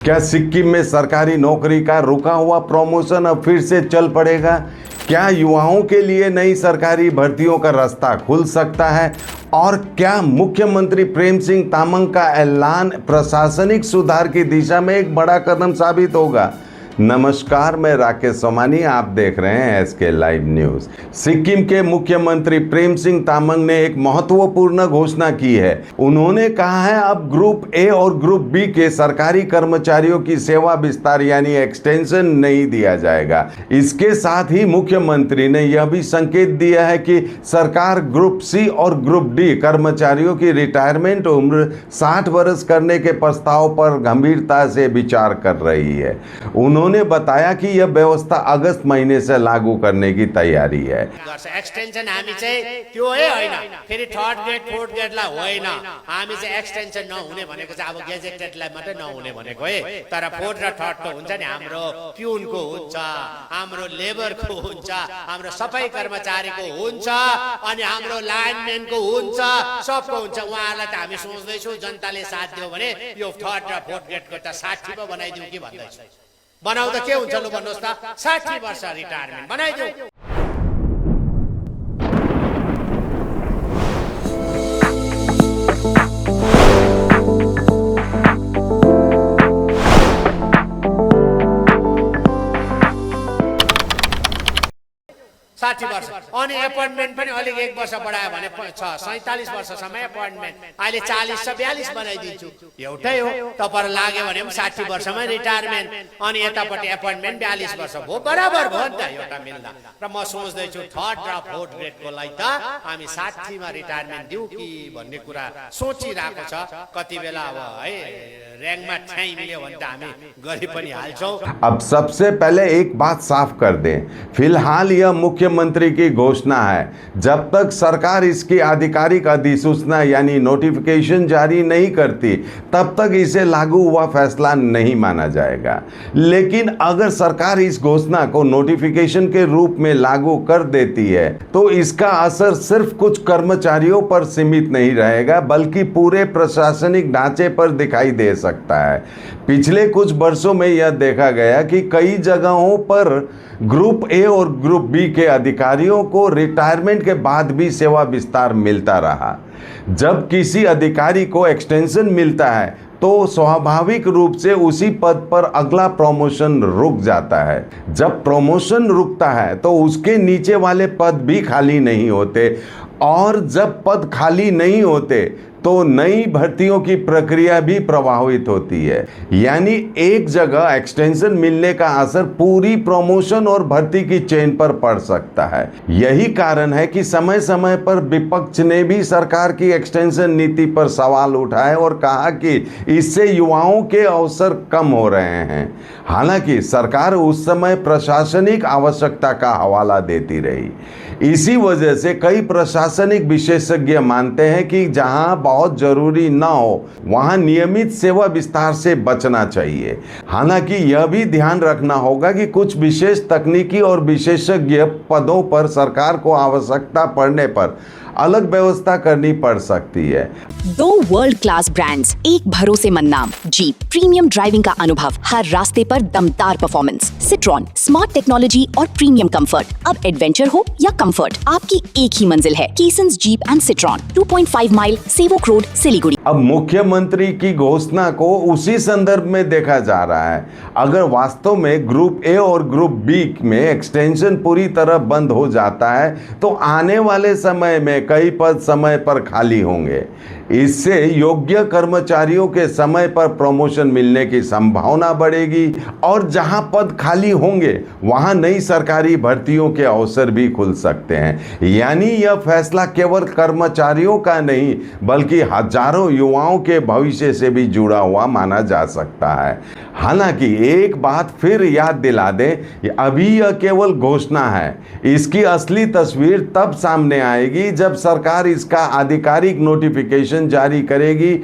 क्या सिक्किम में सरकारी नौकरी का रुका हुआ प्रमोशन अब फिर से चल पड़ेगा? क्या युवाओं के लिए नई सरकारी भर्तियों का रास्ता खुल सकता है? और क्या मुख्यमंत्री प्रेम सिंह तामांग का ऐलान प्रशासनिक सुधार की दिशा में एक बड़ा कदम साबित होगा? नमस्कार, मैं राकेश सोमानी, आप देख रहे हैं एसके लाइव न्यूज। सिक्किम के मुख्यमंत्री प्रेम सिंह तामांग ने एक महत्वपूर्ण घोषणा की है। उन्होंने कहा है अब ग्रुप ए और ग्रुप बी के सरकारी कर्मचारियों की सेवा विस्तार यानी एक्सटेंशन नहीं दिया जाएगा। इसके साथ ही मुख्यमंत्री ने यह भी संकेत दिया है कि सरकार ग्रुप सी और ग्रुप डी कर्मचारियों की रिटायरमेंट उम्र 60 वर्ष करने के प्रस्ताव पर गंभीरता से विचार कर रही है। उन्होंने बताया कि यह व्यवस्था अगस्त महीने से लागू करने की तैयारी है। एक्सटेंशन हामी चाहिँ त्यो हैन, फेरि थर्ड ग्रेड फोर्थ ग्रेडलाई होइन, हामी चाहिँ एक्सटेंशन नहुने भनेको चाहिँ अब गेजेटेडलाई मात्रै नहुने भनेको है। तर फोर्थ र थर्ड त हुन्छ नि, हाम्रो प्युनको हुन्छ, हाम्रो लेबरको हुन्छ, हाम्रो सफाई कर्मचारीको हुन्छ, अनि हाम्रो लाइनम्यानको हुन्छ, सबको हुन्छ। उहाँहरूलाई त हामी सोच्दैछौँ जनताले साथ दियो भने यो थर्ड र फोर्थ ग्रेडको त 60 मा बनाइदिउँ कि भन्दैछु। बनाउँदा के हुन्छ लु भन्नुहोस् त, 60 वर्ष रिटायरमेन्ट बनाइदिउँ। अनि एपोइन्टमेन्ट पनि अलिक 1 वर्ष बढायो भने 47 वर्षसम्म एपोइन्टमेन्ट, अहिले 40 र 42 बनाइदिन्छु। एउटै हो, तपाईहरु लाग्यो भने पनि 60 वर्षमै रिटायरमेन्ट, अनि यतापट्टि एपोइन्टमेन्ट 42 वर्ष भयो, बराबर भयो नि त एउटा मिल्दा। र म सोच्दैछु थर्ड र फोर्थ ग्रेडको लागि त हामी 60 मा रिटायरमेन्ट दिउँ कि भन्ने कुरा सोचिरहेको छ। कति बेला अब है र्याङ्कमा ठाउँ मिल्यो भने त हामी गरि पनि हाल्छौँ। अब सबसे पहले एक बात साफ कर दें, फिलहाल यह मुख्यमंत्री की घोषणा है। जब तक सरकार इसकी आधिकारिक अधिसूचना यानी नोटिफिकेशन जारी नहीं करती, तब तक इसे लागू हुआ फैसला नहीं माना जाएगा। लेकिन अगर सरकार इस घोषणा को नोटिफिकेशन के रूप में लागू कर देती है तो इसका असर सिर्फ कुछ कर्मचारियों पर सीमित नहीं रहेगा, बल्कि पूरे प्रशासनिक ढांचे पर दिखाई दे सकता है। पिछले कुछ वर्षों में यह देखा गया कि कई जगहों पर ग्रुप ए और ग्रुप बी के अधिकारियों को रिटायरमेंट के बाद भी सेवा विस्तार मिलता रहा। जब किसी अधिकारी को एक्सटेंशन मिलता है तो स्वाभाविक रूप से उसी पद पर अगला प्रमोशन रुक जाता है। जब प्रमोशन रुकता है तो उसके नीचे वाले पद भी खाली नहीं होते, और जब पद खाली नहीं होते तो नई भर्तियों की प्रक्रिया भी प्रभावित होती है। यानी एक जगह एक्सटेंशन मिलने का असर पूरी प्रमोशन और भर्ती की चेन पर पड़ सकता है। यही कारण है कि समय समय पर विपक्ष ने भी सरकार की एक्सटेंशन नीति पर सवाल उठाए और कहा कि इससे युवाओं के अवसर कम हो रहे हैं। हालांकि सरकार उस समय प्रशासनिक आवश्यकता का हवाला देती रही। इसी वजह से कई प्रशासनिक विशेषज्ञ मानते हैं कि जहां बहुत जरूरी ना हो वहां नियमित सेवा विस्तार से बचना चाहिए। हालांकि यह भी ध्यान रखना होगा कि कुछ विशेष तकनीकी और विशेषज्ञ पदों पर सरकार को आवश्यकता पड़ने पर अलग व्यवस्था करनी पड़ सकती है। 2 वर्ल्ड क्लास ब्रांड्स, एक भरोसेमंद नाम, जीप प्रीमियम ड्राइविंग का अनुभव, हर रास्ते पर दमदार परफॉर्मेंस, सिट्रॉन स्मार्ट टेक्नोलॉजी और प्रीमियम कंफर्ट। अब एडवेंचर हो या कंफर्ट, आपकी एक ही मंजिल है, कीसंस Jeep and Citroen, 2.5 mile Sevoke road, Siliguri. अब मुख्यमंत्री की घोषणा को उसी संदर्भ में देखा जा रहा है। अगर वास्तव में ग्रुप ए और ग्रुप बी में एक्सटेंशन पूरी तरह बंद हो जाता है तो आने वाले समय में कई पद समय पर खाली होंगे। इससे योग्य कर्मचारियों के समय पर प्रमोशन मिलने की संभावना बढ़ेगी, और जहां पद खाली होंगे वहां नई सरकारी भर्तियों के अवसर भी खुल सकते हैं। यानी यह फैसला केवल कर्मचारियों का नहीं बल्कि हजारों युवाओं के भविष्य से भी जुड़ा हुआ माना जा सकता है। हालांकि एक बात फिर याद दिला दें, अभी यह केवल घोषणा है। इसकी असली तस्वीर तब सामने आएगी जब सरकार इसका आधिकारिक नोटिफिकेशन जारी करेगी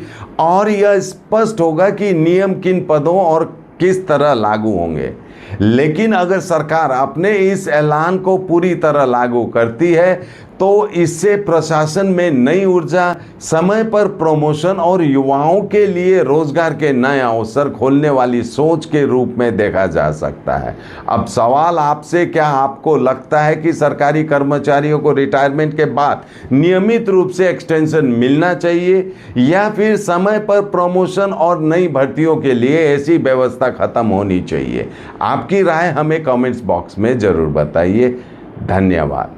और यह स्पष्ट होगा कि नियम किन पदों और किस तरह लागू होंगे। लेकिन अगर सरकार अपने इस ऐलान को पूरी तरह लागू करती है तो इससे प्रशासन में नई ऊर्जा, समय पर प्रमोशन और युवाओं के लिए रोजगार के नए अवसर खोलने वाली सोच के रूप में देखा जा सकता है। अब सवाल आपसे, क्या आपको लगता है कि सरकारी कर्मचारियों को रिटायरमेंट के बाद नियमित रूप से एक्सटेंशन मिलना चाहिए या फिर समय पर प्रमोशन और नई भर्तियों के लिए ऐसी व्यवस्था खत्म होनी चाहिए? आपकी राय हमें कमेंट्स बॉक्स में जरूर बताइए। धन्यवाद।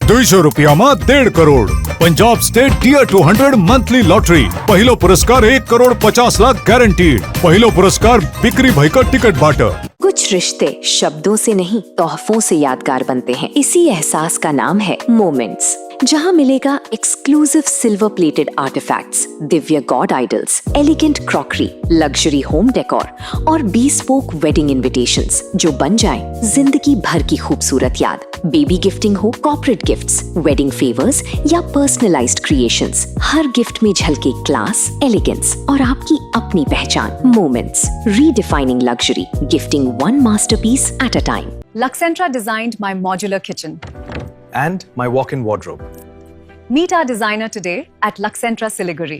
200 રૂપિયામાં 1.5 crore Punjab state tear 200 monthly lottery પહેલો પુરસ્કાર 1 કરોડ 50 લાખ ગેરંટીડ પહેલો પુરસ્કાર बिक्री भाई का टिकट बांटा। कुछ रिश्ते शब्दों से नहीं तोहफों से यादगार बनते हैं। इसी एहसास का नाम है मोमेंट्स, जहां मिलेगा exclusive silver plated artefacts, Divya God idols, elegant crockery, luxury home decor और bespoke वेडिंग इनविटेशंस जो बन जाएं जिंदगी भर की खूबसूरत याद। बेबी गिफ्टिंग हो, कॉर्पोरेट गिफ्ट्स, वेडिंग फेवर्स या पर्सनलाइज्ड क्रिएशंस, हर गिफ्ट में झलके क्लास, एलिगेंस और आपकी अपनी पहचान। Moments, redefining luxury, gifting one masterpiece at a time. Luxentra designed my modular kitchen and my walk-in wardrobe. Meet our designer today at Luxentra Siliguri.